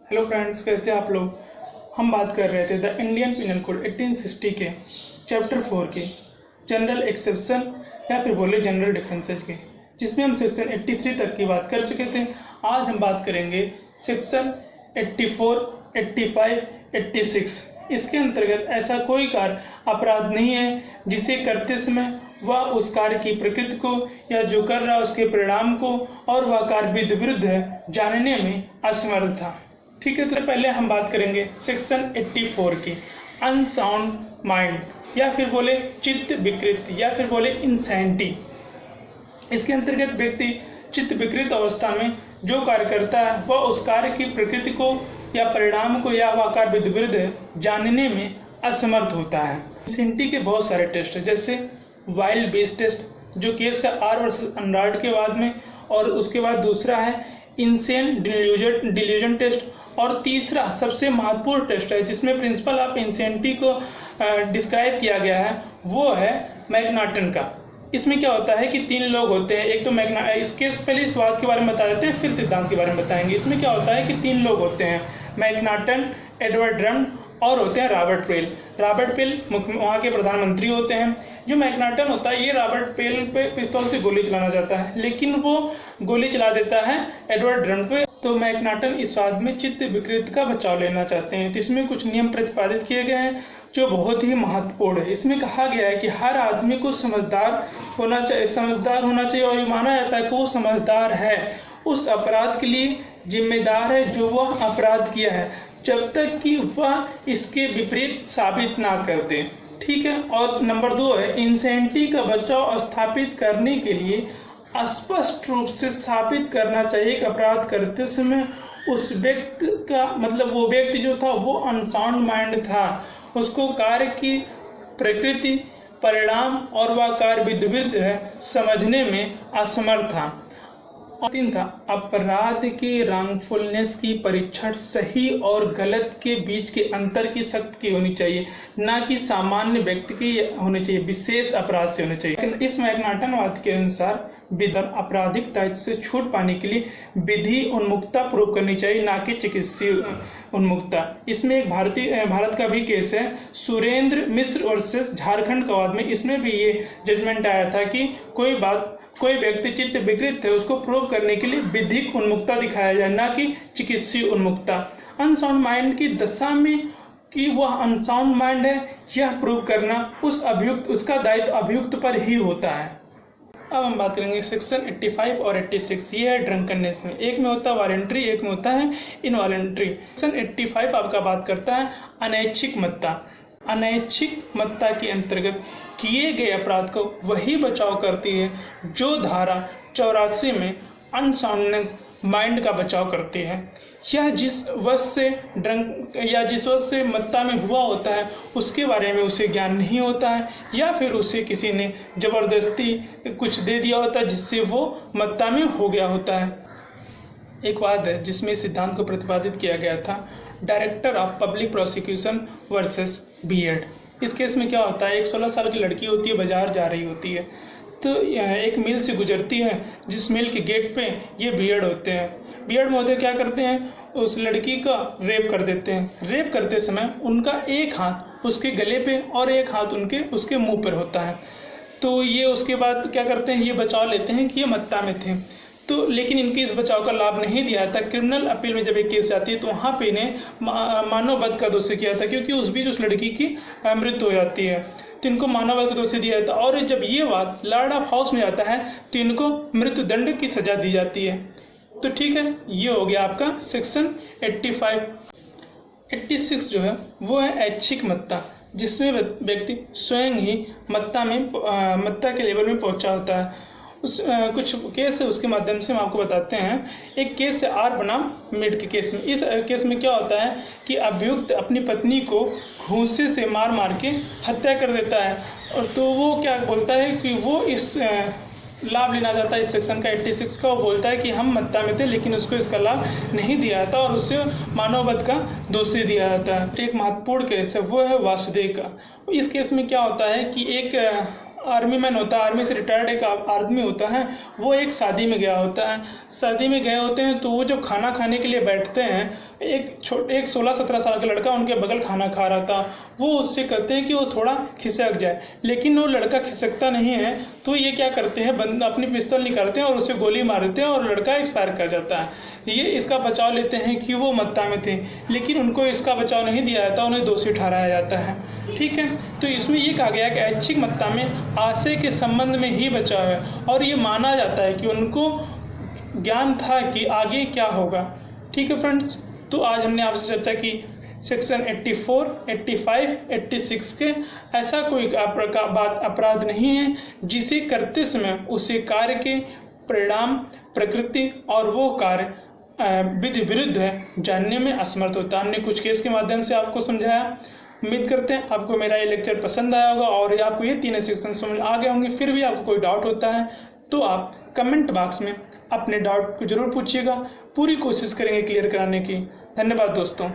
Hello friends, कैसे आप लोग। हम बात कर रहे थे द इंडियन पिनल कोड 1860 के चैप्टर 4 के जनरल एक्सेप्शन या फिर बोले जनरल डिफरेंसेज के, जिसमें हम सेक्शन 83 तक की बात कर चुके थे। आज हम बात करेंगे सेक्शन 84, 85, 86। इसके अंतर्गत ऐसा कोई कार्य अपराध नहीं है जिसे करते समय वह उस कार्य की प्रकृति को या जो कर रहा उसके परिणाम को और वह कार्य विरुद्ध है जानने में असमर्थ था। ठीक है, तो पहले हम बात करेंगे सेक्शन 84 की अनसाउंड माइंड या फिर बोले चित्त विकृत या फिर बोले इंसैनिटी। इसके अंतर्गत व्यक्ति चित्त विकृत अवस्था में जो कार्य करता है वह उस कार्य की प्रकृति को या परिणाम को या वह कार्य विरुद्ध जानने में असमर्थ होता है। इंसैनिटी के बहुत सारे टेस्ट है, जैसे वाइल्ड बीस्ट टेस्ट जो केस है आर वर्सेस अनरार्ड के बाद में, और उसके बाद दूसरा है इंसेन डिल्यूजन टेस्ट, और तीसरा सबसे महत्वपूर्ण टेस्ट है जिसमें प्रिंसिपल ऑफ इंसैनिटी को डिस्क्राइब किया गया है, वो है मैकनाटन का। इसमें क्या होता है कि तीन लोग होते हैं, एक तो इसके पहले इस बात के बारे में बता देते हैं, फिर सिद्धांत के बारे में बताएंगे। इसमें क्या होता है कि तीन लोग होते हैं, मैकनाटन, एडवर्ड ड्रम और होते हैं रॉबर्ट पेल। रॉबर्ट पेल वहाँ के प्रधानमंत्री होते हैं। जो मैकनाटन होता है ये रॉबर्ट पेल पे पिस्तौल से गोली चलाना चाहता है, लेकिन वो गोली चला देता है एडवर्ड ड्रम पे। तो मैकनाटन इस वाद में चित्त विकृत का बचाव लेना चाहते हैं। तो इसमें कुछ नियम प्रतिपादित किए गए हैं जो बहुत ही महत्वपूर्ण है। इसमें कहा गया है कि हर आदमी को समझदार होना चाहिए और ये माना जाता है कि वो समझदार है, उस अपराध के लिए जिम्मेदार है जो वह अपराध किया है, जब तक कि वह इसके विपरीत साबित ना कर दे। ठीक है। और नंबर 2 है इंसैनिटी का बचाव स्थापित करने के लिए स्पष्ट रूप से साबित करना चाहिए कि अपराध करते समय उस व्यक्ति का मतलब वो व्यक्ति जो था वो अनसाउंड माइंड था, उसको कार्य की प्रकृति, परिणाम और वह कार्य विरुद्ध है समझने में असमर्थ था। और 3 था अपराध के रॉन्गफुलनेस की परीक्षण सही और गलत के बीच के अंतर की सख्त की होनी चाहिए, ना कि सामान्य व्यक्ति की होनी चाहिए, विशेष अपराध से होनी चाहिए। लेकिन इस मैकनाटनवाद के अनुसार आपराधिक दायित्व से छूट पाने के लिए विधि उन्मुक्ता प्रूव करनी चाहिए, ना कि चिकित्सीय उन्मुक्ता। इसमें एक भारत का भी केस है, सुरेंद्र मिश्र वर्सेस झारखंड का वाद में। इसमें भी ये जजमेंट आया था कि कोई व्यक्ति चित्त विकृत है उसको प्रूव करने के लिए विधिक उन्मुक्ता दिखाया जाए, ना कि चिकित्सीय उन्मुक्ता। अनसाउंड माइंड की दशा में कि वह अनसाउंड माइंड है यह प्रूव करना उसका दायित्व अभियुक्त पर ही होता है। अब हम बात करेंगे सेक्शन 85 और 86। ये है ड्रंकनेस में, एक में होता है वॉलेंट्री, एक में होता है इनवॉलेंट्री। सेक्शन 85 आपका बात करता है अनैच्छिक मत्ता। अनैच्छिक मत्ता के अंतर्गत किए गए अपराध को वही बचाव करती है जो धारा 84 में अनसाउंडनेस माइंड का बचाव करती है। यह जिस वश से मत्ता में हुआ होता है उसके बारे में उसे ज्ञान नहीं होता है, या फिर उसे किसी ने जबरदस्ती कुछ दे दिया होता है जिससे वो मत्ता में हो गया होता है। एक वाद है जिसमें सिद्धांत को प्रतिपादित किया गया था, director of public prosecution versus Beard. इस केस में क्या होता है, एक 16 साल की लड़की होती है, बाजार जा रही होती है, तो एक मिल से गुजरती है, जिस मिल के गेट पे ये बीएड होते हैं। बीएड महोदय क्या करते हैं, उस लड़की का रेप कर देते हैं। रेप करते समय उनका एक हाथ उसके गले पे और एक हाथ उसके मुंह पर होता है। तो ये उसके बाद क्या करते हैं, ये बचाव लेते हैं कि ये मत्ता में थे। तो लेकिन इनके इस बचाव का लाभ नहीं दिया था। क्रिमिनल अपील में जब एक केस जाती है तो वहाँ पे इन्हें मानव वध का दोषी किया था, क्योंकि उस बीच उस लड़की की मृत्यु हो जाती है, तो इनको मानव वध का दोषी दिया जाता है। और जब ये बात लॉर्ड ऑफ हाउस में जाता है तो इनको मृत्यु दंड की सजा दी जाती है। तो ठीक है, ये हो गया आपका सेक्शन 85। 86 जो है वो है ऐच्छिक मत्ता, जिसमें व्यक्ति स्वयं ही मत्ता के लेवल में पहुंचा होता है। कुछ केस है उसके माध्यम से हम आपको बताते हैं। एक केस है आर बनाम मिड के केस में। इस केस में क्या होता है कि अभियुक्त अपनी पत्नी को घूंसे से मार के हत्या कर देता है, और तो वो क्या बोलता है कि वो इस लाभ लेना चाहता है इस सेक्शन का 86 का। वो बोलता है कि हम मत्ता में थे लेकिन उसको इसका लाभ नहीं दिया जाता और उससे मानव वध का दोषी दिया जाता है। एक महत्वपूर्ण केस है वो है वासुदेव का। इस केस में क्या होता है कि एक आर्मी मैन होता है, आर्मी से रिटायर्ड एक आदमी होता है, वो एक शादी में गया होता है। शादी में गए होते हैं तो वो जब खाना खाने के लिए बैठते हैं, एक 16-17 साल का लड़का उनके बगल खाना खा रहा था। वो उससे कहते हैं कि वो थोड़ा खिसक जाए, लेकिन वो लड़का खिसकता नहीं है। तो ये क्या करते हैं, अपनी पिस्तौल निकालते हैं और उसे गोली मार देते हैं और लड़का एक्सपायर कर जाता है। ये इसका बचाव लेते हैं कि वो मत्ता में थे, लेकिन उनको इसका बचाव नहीं दिया जाता, उन्हें दोषी ठहराया जाता है। ठीक है, तो इसमें ये कहा गया कि ऐच्छिक मत्ता में आशय के संबंध में ही बचाव है, और ये माना जाता है कि उनको ज्ञान था कि आगे क्या होगा। ठीक है फ्रेंड्स, तो आज हमने आपसे चर्चा की सेक्शन 84, 85, 86 के ऐसा कोई अपराध नहीं है जिसे करते समय उसे कार्य के परिणाम, प्रकृति और वो कार्य विधि विरुद्ध है जानने में असमर्थ होता है। हमने कुछ केस के माध्यम से आपको समझाया। उम्मीद करते हैं आपको मेरा ये लेक्चर पसंद आया होगा और आपको ये तीनों सेक्शन समझ आ गए होंगे। फिर भी आपको कोई डाउट होता है तो आप कमेंट बॉक्स में अपने डाउट को जरूर पूछिएगा, पूरी कोशिश करेंगे क्लियर कराने की। धन्यवाद दोस्तों।